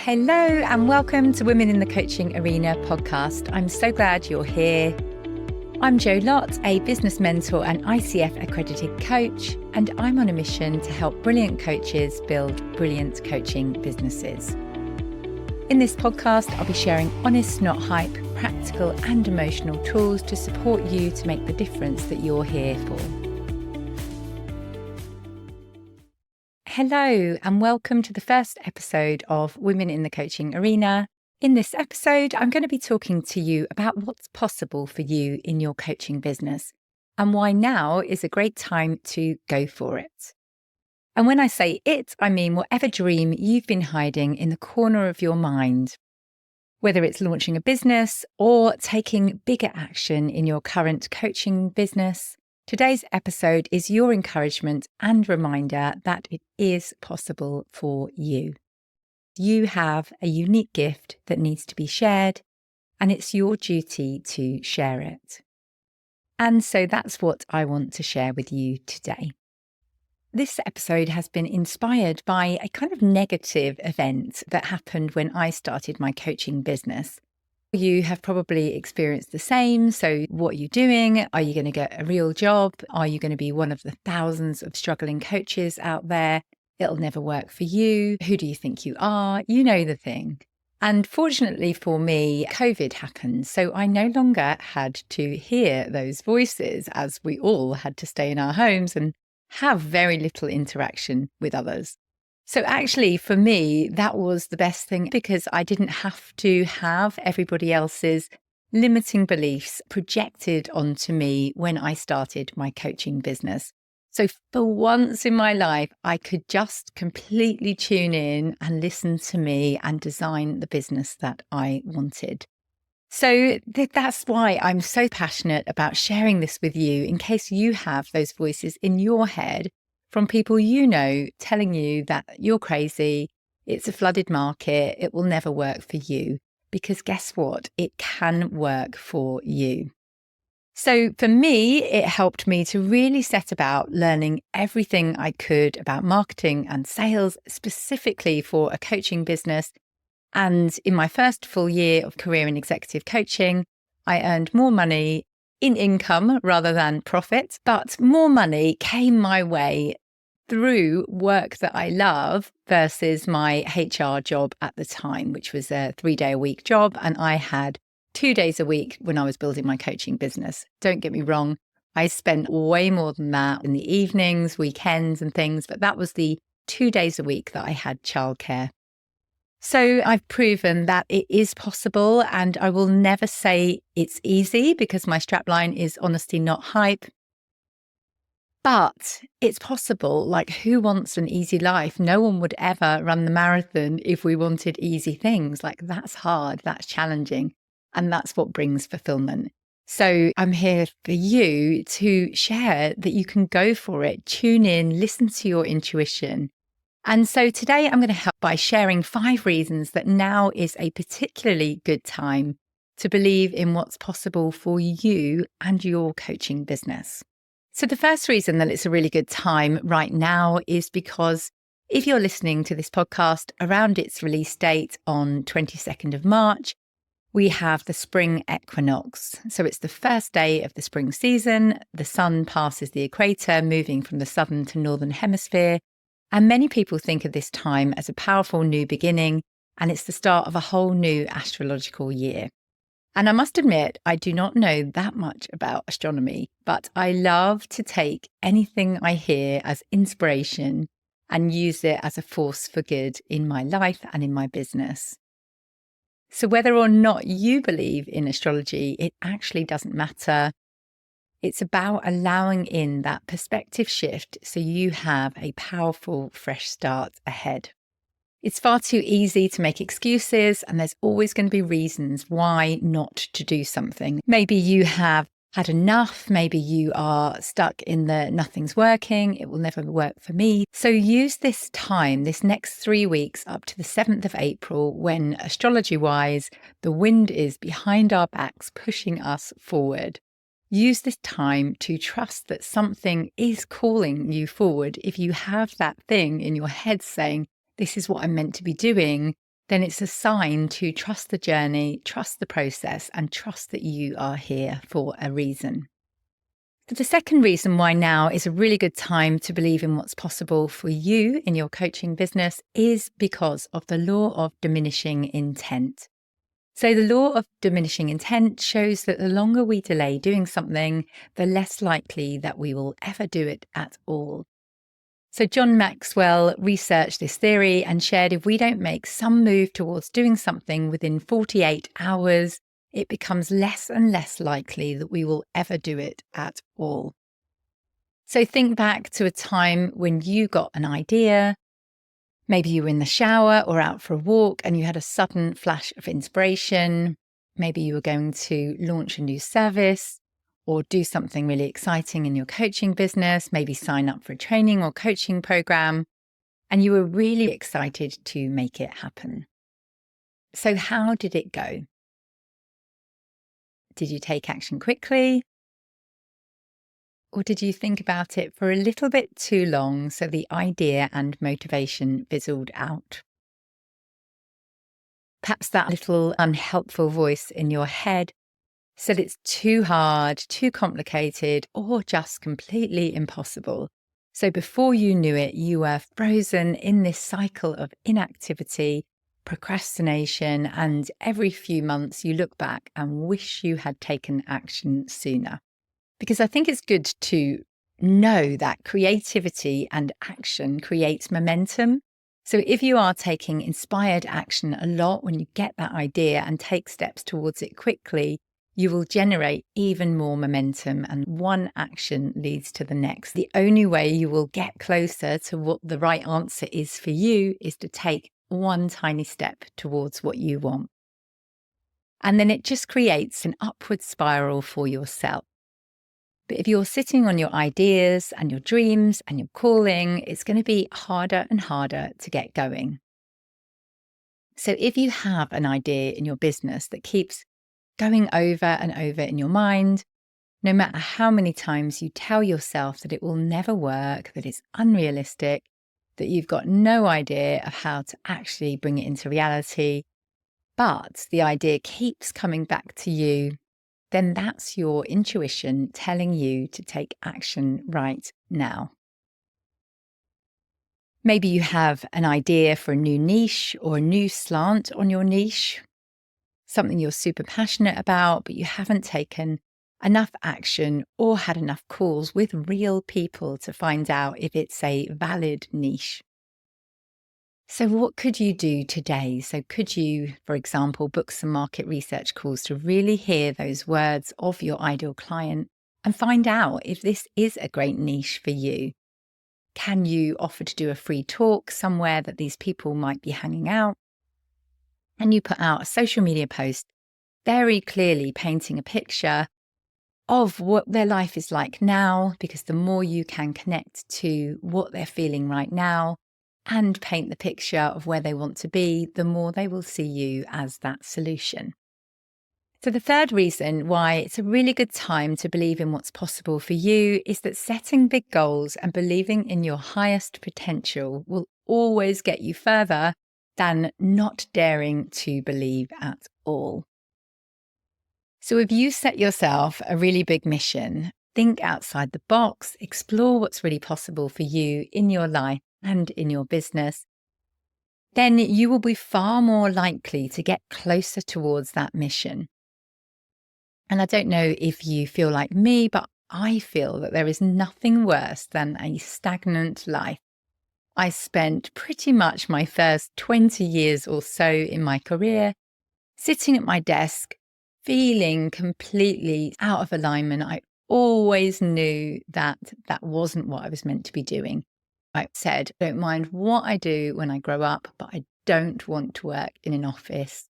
Hello and welcome to Women in the Coaching Arena podcast. I'm so glad you're here. I'm Lott, a business mentor and ICF accredited coach, and I'm on a mission to help brilliant coaches build brilliant coaching businesses. In this podcast, I'll be sharing honest, not hype, practical and emotional tools to support you to make the difference that you're here for. Hello and welcome to the first episode of Women in the Coaching Arena. In this episode, I'm going to be talking to you about what's possible for you in your coaching business and why now is a great time to go for it. And when I say it, I mean whatever dream you've been hiding in the corner of your mind, whether it's launching a business or taking bigger action in your current coaching business. Today's episode is your encouragement and reminder that it is possible for you. You have a unique gift that needs to be shared, and it's your duty to share it. And so that's what I want to share with you today. This episode has been inspired by a kind of negative event that happened when I started my coaching business. You have probably experienced the same. So what are you doing? Are you going to get a real job? Are you going to be one of the thousands of struggling coaches out there? It'll never work for you. Who do you think you are? You know the thing. And fortunately for me, COVID happened. So I no longer had to hear those voices as we all had to stay in our homes and have very little interaction with others. So actually, for me, that was the best thing because I didn't have to have everybody else's limiting beliefs projected onto me when I started my coaching business. So for once in my life, I could just completely tune in and listen to me and design the business that I wanted. So that's why I'm so passionate about sharing this with you in case you have those voices in your head from people you know telling you that you're crazy, it's a flooded market, it will never work for you. Because guess what? It can work for you. So for me, it helped me to really set about learning everything I could about marketing and sales, specifically for a coaching business. And in my first full year of career in executive coaching, I earned more money in income rather than profit, but more money came my way through work that I love versus my HR job at the time, which was a 3-day-a-week job. And I had 2 days a week when I was building my coaching business. Don't get me wrong. I spent way more than that in the evenings, weekends and things, but that was the 2 days a week that I had childcare. So I've proven that it is possible, and I will never say it's easy because my strapline is honesty, not hype. But it's possible. Like, who wants an easy life? No one would ever run the marathon if we wanted easy things. Like, that's hard, that's challenging, and that's what brings fulfillment. So I'm here for you to share that you can go for it, tune in, listen to your intuition. And so today I'm going to help by sharing 5 reasons that now is a particularly good time to believe in what's possible for you and your coaching business. So the first reason that it's a really good time right now is because if you're listening to this podcast around its release date on 22nd of March, we have the Spring Equinox. So it's the first day of the spring season. The sun passes the equator, moving from the southern to northern hemisphere. And many people think of this time as a powerful new beginning, and it's the start of a whole new astrological year. And I must admit, I do not know that much about astronomy, but I love to take anything I hear as inspiration and use it as a force for good in my life and in my business. So whether or not you believe in astrology, it actually doesn't matter. It's about allowing in that perspective shift so you have a powerful, fresh start ahead. It's far too easy to make excuses, and there's always going to be reasons why not to do something. Maybe you have had enough. Maybe you are stuck in the nothing's working. It will never work for me. So use this time, this next 3 weeks up to the 7th of April, when astrology-wise, the wind is behind our backs, pushing us forward. Use this time to trust that something is calling you forward. If you have that thing in your head saying, this is what I'm meant to be doing, then it's a sign to trust the journey, trust the process, and trust that you are here for a reason. But the second reason why now is a really good time to believe in what's possible for you in your coaching business is because of the law of diminishing intent. So the law of diminishing intent shows that the longer we delay doing something, the less likely that we will ever do it at all. So John Maxwell researched this theory and shared if we don't make some move towards doing something within 48 hours, it becomes less and less likely that we will ever do it at all. So think back to a time when you got an idea. Maybe you were in the shower or out for a walk and you had a sudden flash of inspiration. Maybe you were going to launch a new service or do something really exciting in your coaching business, maybe sign up for a training or coaching program, and you were really excited to make it happen. So how did it go? Did you take action quickly? Or did you think about it for a little bit too long so the idea and motivation fizzled out? Perhaps that little unhelpful voice in your head said it's too hard, too complicated, or just completely impossible. So before you knew it, you were frozen in this cycle of inactivity, procrastination, and every few months you look back and wish you had taken action sooner. Because I think it's good to know that creativity and action creates momentum. So if you are taking inspired action a lot when you get that idea and take steps towards it quickly, you will generate even more momentum, and one action leads to the next. The only way you will get closer to what the right answer is for you is to take one tiny step towards what you want. And then it just creates an upward spiral for yourself. But if you're sitting on your ideas and your dreams and your calling, it's going to be harder and harder to get going. So if you have an idea in your business that keeps going over and over in your mind, no matter how many times you tell yourself that it will never work, that it's unrealistic, that you've got no idea of how to actually bring it into reality, but the idea keeps coming back to you, then that's your intuition telling you to take action right now. Maybe you have an idea for a new niche or a new slant on your niche, something you're super passionate about, but you haven't taken enough action or had enough calls with real people to find out if it's a valid niche. So what could you do today? So could you, for example, book some market research calls to really hear those words of your ideal client and find out if this is a great niche for you? Can you offer to do a free talk somewhere that these people might be hanging out? And you put out a social media post very clearly painting a picture of what their life is like now, because the more you can connect to what they're feeling right now and paint the picture of where they want to be, the more they will see you as that solution. So the third reason why it's a really good time to believe in what's possible for you is that setting big goals and believing in your highest potential will always get you further than not daring to believe at all. So if you set yourself a really big mission, think outside the box, explore what's really possible for you in your life and in your business, then you will be far more likely to get closer towards that mission. And I don't know if you feel like me, but I feel that there is nothing worse than a stagnant life. I spent pretty much my first 20 years or so in my career sitting at my desk, feeling completely out of alignment. I always knew that that wasn't what I was meant to be doing. I said, I don't mind what I do when I grow up, but I don't want to work in an office.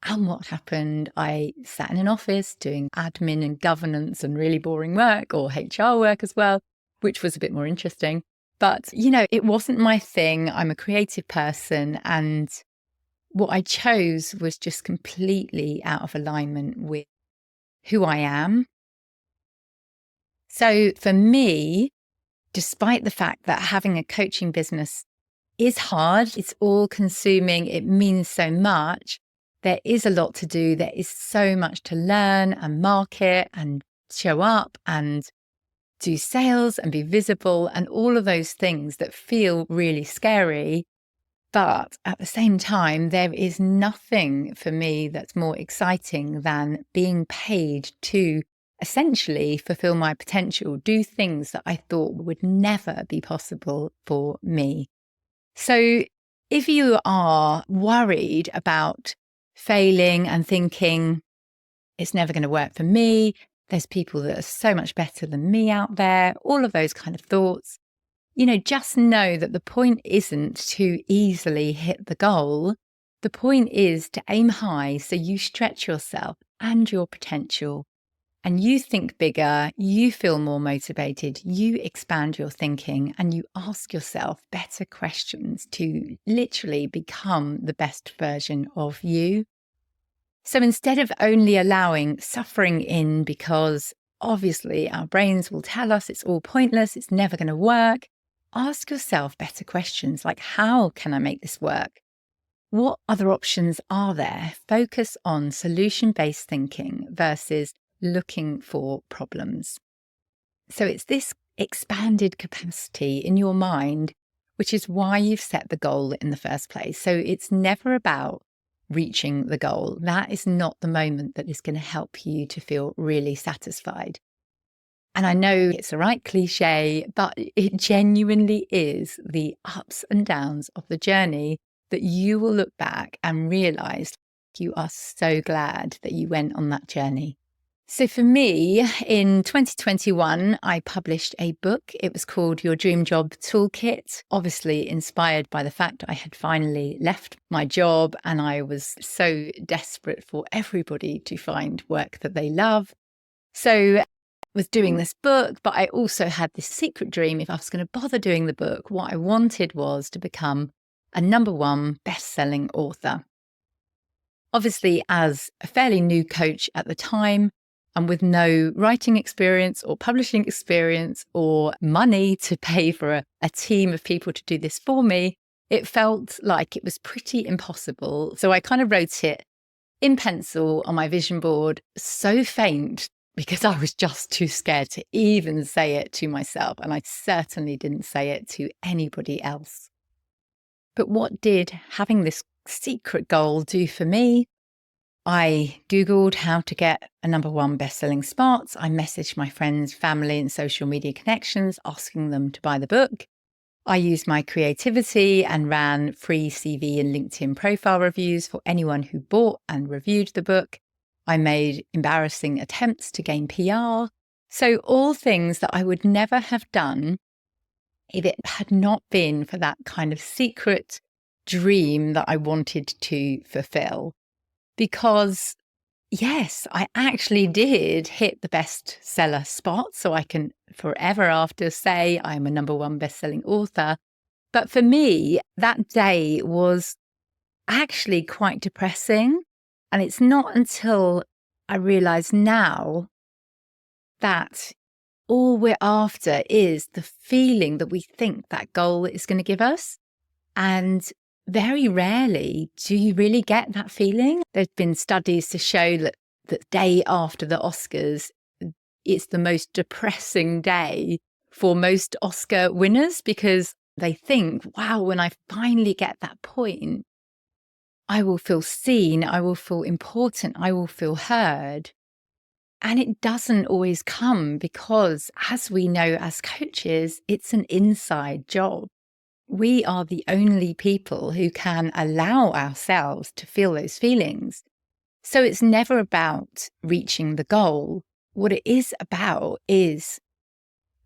And what happened? I sat in an office doing admin and governance and really boring work, or HR work as well, which was a bit more interesting. But, it wasn't my thing. I'm a creative person, and what I chose was just completely out of alignment with who I am. So for me, despite the fact that having a coaching business is hard. It's all consuming. It means so much. There is a lot to do. There is so much to learn and market and show up and do sales and be visible and all of those things that feel really scary. But at the same time, there is nothing for me that's more exciting than being paid to essentially fulfill my potential, do things that I thought would never be possible for me. So if you are worried about failing and thinking, it's never going to work for me, there's people that are so much better than me out there, all of those kind of thoughts, just know that the point isn't to easily hit the goal. The point is to aim high so you stretch yourself and your potential and you think bigger, you feel more motivated, you expand your thinking and you ask yourself better questions to literally become the best version of you. So instead of only allowing suffering in because obviously our brains will tell us it's all pointless, it's never going to work, ask yourself better questions like, how can I make this work? What other options are there? Focus on solution-based thinking versus looking for problems. So it's this expanded capacity in your mind, which is why you've set the goal in the first place. So it's never about reaching the goal. That is not the moment that is going to help you to feel really satisfied. And I know it's a right cliche, but it genuinely is the ups and downs of the journey that you will look back and realize you are so glad that you went on that journey. So for me, in 2021, I published a book. It was called Your Dream Job Toolkit, obviously inspired by the fact I had finally left my job and I was so desperate for everybody to find work that they love. So was doing this book, but I also had this secret dream. If I was going to bother doing the book, what I wanted was to become a #1 best-selling author. Obviously, as a fairly new coach at the time, and with no writing experience or publishing experience or money to pay for a team of people to do this for me, it felt like it was pretty impossible. So I kind of wrote it in pencil on my vision board, so faint, because I was just too scared to even say it to myself. And I certainly didn't say it to anybody else. But what did having this secret goal do for me? I Googled how to get a #1 best-selling spot. I messaged my friends, family, and social media connections, asking them to buy the book. I used my creativity and ran free CV and LinkedIn profile reviews for anyone who bought and reviewed the book. I made embarrassing attempts to gain PR. So all things that I would never have done if it had not been for that kind of secret dream that I wanted to fulfill. Because yes, I actually did hit the bestseller spot, so I can forever after say I'm a #1 bestselling author. But for me, that day was actually quite depressing. And it's not until I realize now that all we're after is the feeling that we think that goal is going to give us. And very rarely do you really get that feeling. There's been studies to show that the day after the Oscars, it's the most depressing day for most Oscar winners because they think, wow, when I finally get that point, I will feel seen, I will feel important, I will feel heard. And it doesn't always come because, as we know as coaches, it's an inside job. We are the only people who can allow ourselves to feel those feelings. So it's never about reaching the goal. What it is about is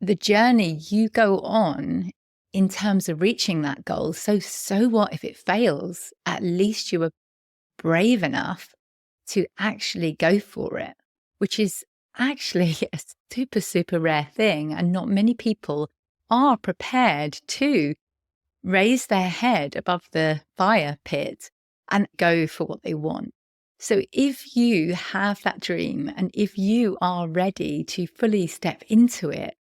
the journey you go on in terms of reaching that goal. So what if it fails? At least you were brave enough to actually go for it, which is actually a super rare thing. And not many people are prepared to raise their head above the fire pit and go for what they want. So if you have that dream and if you are ready to fully step into it,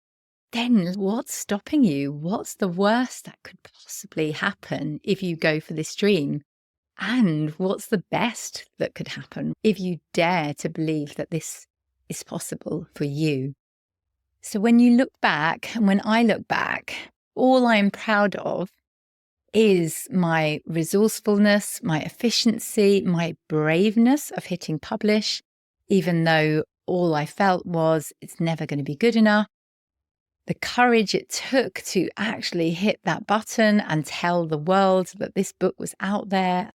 then what's stopping you? What's the worst that could possibly happen if you go for this dream? And what's the best that could happen if you dare to believe that this is possible for you? So when you look back, and when I look back, all I'm proud of is my resourcefulness, my efficiency, my braveness of hitting publish, even though all I felt was it's never going to be good enough. The courage it took to actually hit that button and tell the world that this book was out there.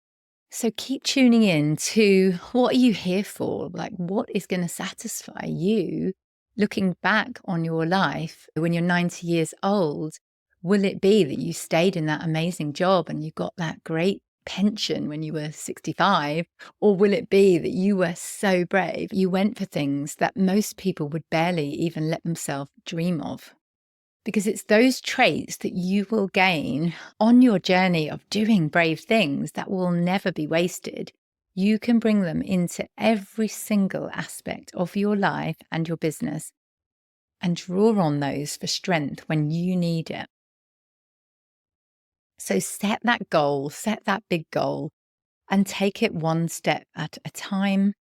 So keep tuning in to what are you here for? Like, what is going to satisfy you looking back on your life when you're 90 years old? Will it be that you stayed in that amazing job and you got that great pension when you were 65? Or will it be that you were so brave, you went for things that most people would barely even let themselves dream of? Because it's those traits that you will gain on your journey of doing brave things that will never be wasted. You can bring them into every single aspect of your life and your business and draw on those for strength when you need it. So set that goal, set that big goal, and take it one step at a time.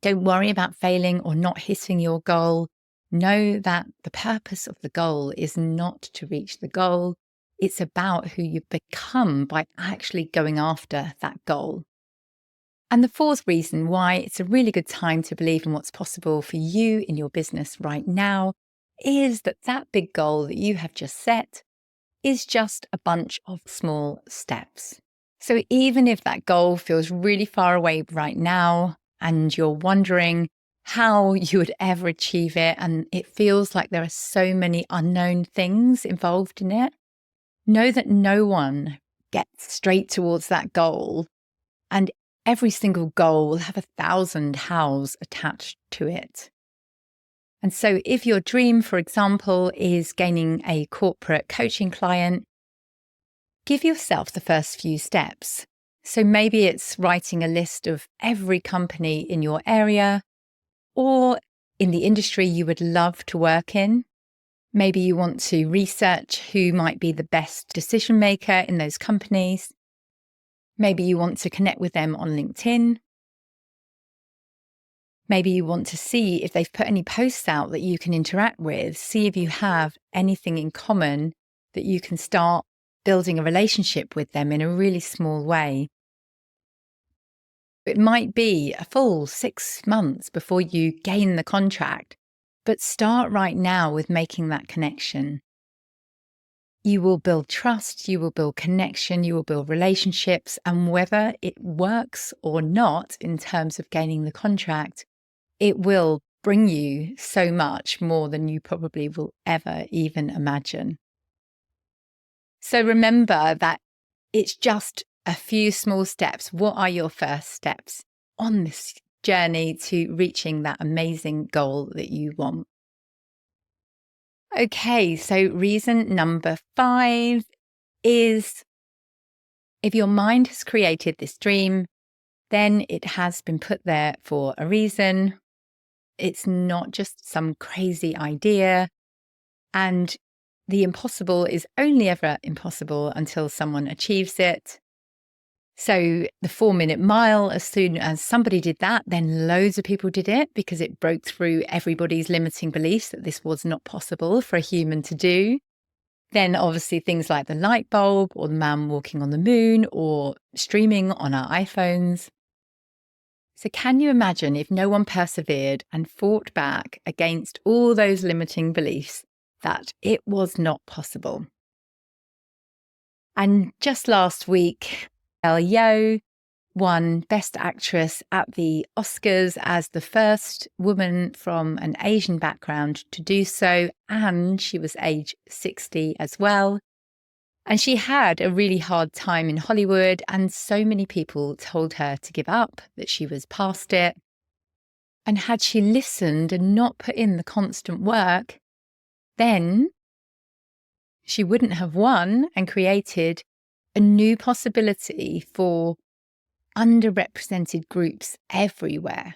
Don't worry about failing or not hitting your goal. Know that the purpose of the goal is not to reach the goal. It's about who you become by actually going after that goal. And the fourth reason why it's a really good time to believe in what's possible for you in your business right now is that big goal that you have just set is just a bunch of small steps. So even if that goal feels really far away right now and you're wondering how you would ever achieve it, and it feels like there are so many unknown things involved in it, know that no one gets straight towards that goal, and every single goal will have 1,000 hows attached to it. And so if your dream, for example, is gaining a corporate coaching client, give yourself the first few steps. So maybe it's writing a list of every company in your area or in the industry you would love to work in. Maybe you want to research who might be the best decision maker in those companies. Maybe you want to connect with them on LinkedIn. Maybe you want to see if they've put any posts out that you can interact with, see if you have anything in common that you can start building a relationship with them in a really small way. It might be a full 6 months before you gain the contract, but start right now with making that connection. You will build trust, you will build connection, you will build relationships, and whether it works or not in terms of gaining the contract, it will bring you so much more than you probably will ever even imagine. So remember that it's just a few small steps. What are your first steps on this journey to reaching that amazing goal that you want? Okay, so reason number 5 is if your mind has created this dream, then it has been put there for a reason. It's not just some crazy idea. And the impossible is only ever impossible until someone achieves it. So the 4-minute mile, as soon as somebody did that, then loads of people did it because it broke through everybody's limiting beliefs that this was not possible for a human to do. Then obviously things like the light bulb or the man walking on the moon or streaming on our iPhones. So can you imagine if no one persevered and fought back against all those limiting beliefs that it was not possible? And just last week, Yeoh won Best Actress at the Oscars as the first woman from an Asian background to do so, and she was age 60 as well. And she had a really hard time in Hollywood, and so many people told her to give up, that she was past it. And had she listened and not put in the constant work, then she wouldn't have won and created a new possibility for underrepresented groups everywhere.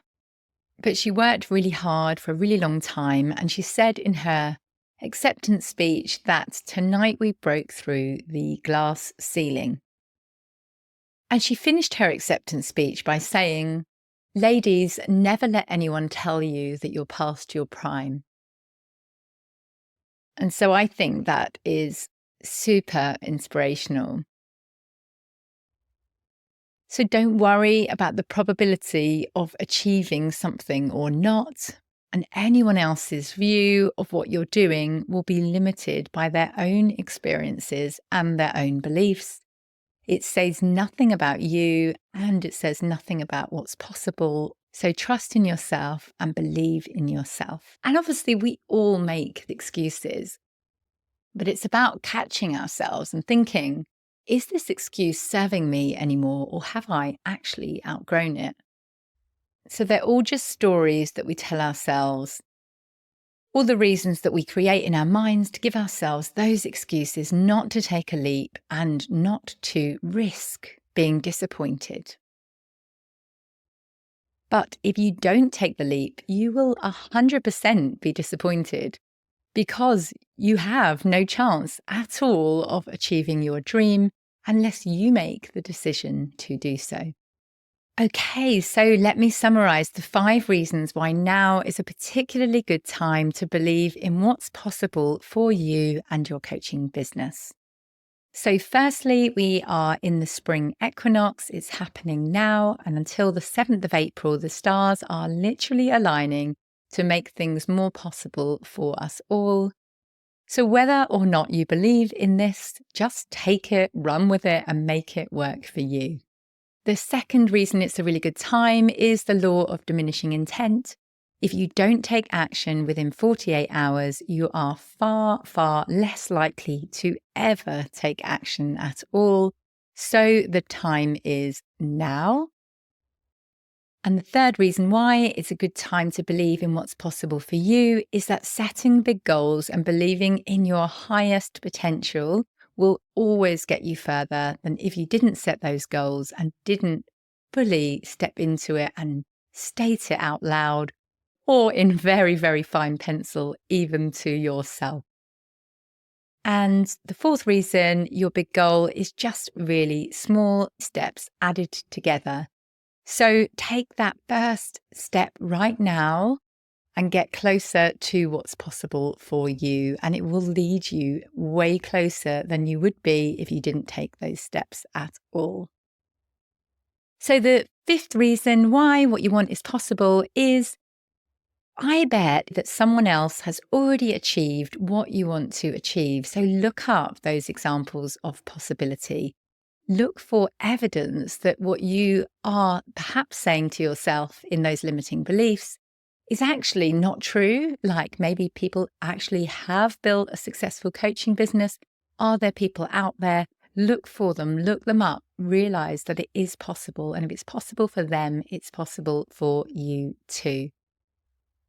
But she worked really hard for a really long time, and she said in her acceptance speech that tonight we broke through the glass ceiling. And she finished her acceptance speech by saying, "Ladies, never let anyone tell you that you're past your prime." And so I think that is super inspirational. So don't worry about the probability of achieving something or not. And anyone else's view of what you're doing will be limited by their own experiences and their own beliefs. It says nothing about you and it says nothing about what's possible. So trust in yourself and believe in yourself. And obviously, we all make excuses, but it's about catching ourselves and thinking, is this excuse serving me anymore, or have I actually outgrown it? So they're all just stories that we tell ourselves, all the reasons that we create in our minds to give ourselves those excuses not to take a leap and not to risk being disappointed. But if you don't take the leap, you will 100% be disappointed because you have no chance at all of achieving your dream unless you make the decision to do so. Okay, so let me summarize the 5 reasons why now is a particularly good time to believe in what's possible for you and your coaching business. So firstly, we are in the Spring Equinox. It's happening now, and until the 7th of April, the stars are literally aligning to make things more possible for us all. So whether or not you believe in this, just take it, run with it, and make it work for you. The second reason it's a really good time is the law of diminishing intent. If you don't take action within 48 hours, you are far, far less likely to ever take action at all. So the time is now. And the third reason why it's a good time to believe in what's possible for you is that setting big goals and believing in your highest potential will always get you further than if you didn't set those goals and didn't fully step into it and state it out loud or in very, very fine pencil, even to yourself. And the fourth reason, your big goal is just really small steps added together. So take that first step right now and get closer to what's possible for you. And it will lead you way closer than you would be if you didn't take those steps at all. So the fifth reason why what you want is possible is, I bet that someone else has already achieved what you want to achieve. So look up those examples of possibility. Look for evidence that what you are perhaps saying to yourself in those limiting beliefs is actually not true. Like maybe people actually have built a successful coaching business. Are there people out there? Look for them, look them up, realize that it is possible. And if it's possible for them, it's possible for you too.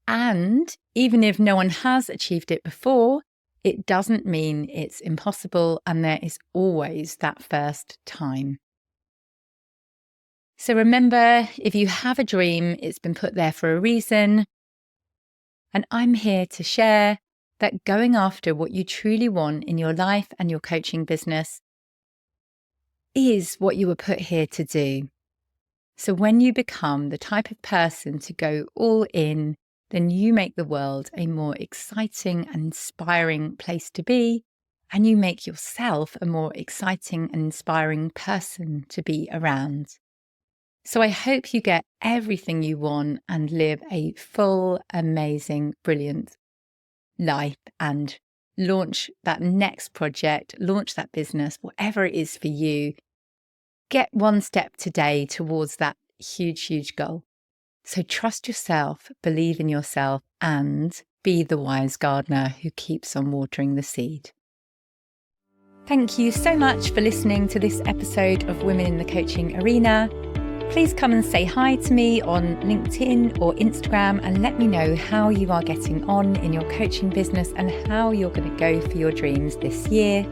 And even if no one has achieved it before, it doesn't mean it's impossible, and there is always that first time. So remember, if you have a dream, it's been put there for a reason. And I'm here to share that going after what you truly want in your life and your coaching business is what you were put here to do. So when you become the type of person to go all in, then you make the world a more exciting and inspiring place to be, and you make yourself a more exciting and inspiring person to be around. So I hope you get everything you want and live a full, amazing, brilliant life and launch that next project, launch that business, whatever it is for you. Get one step today towards that huge, huge goal. So trust yourself, believe in yourself, and be the wise gardener who keeps on watering the seed. Thank you so much for listening to this episode of Women in the Coaching Arena. Please come and say hi to me on LinkedIn or Instagram and let me know how you are getting on in your coaching business and how you're going to go for your dreams this year.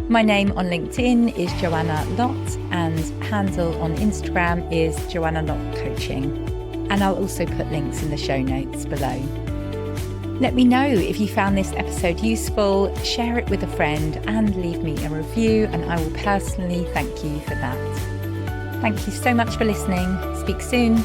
My name on LinkedIn is Joanna Lott and handle on Instagram is Joanna Lott Coaching. And I'll also put links in the show notes below. Let me know if you found this episode useful, share it with a friend and leave me a review, and I will personally thank you for that. Thank you so much for listening. Speak soon.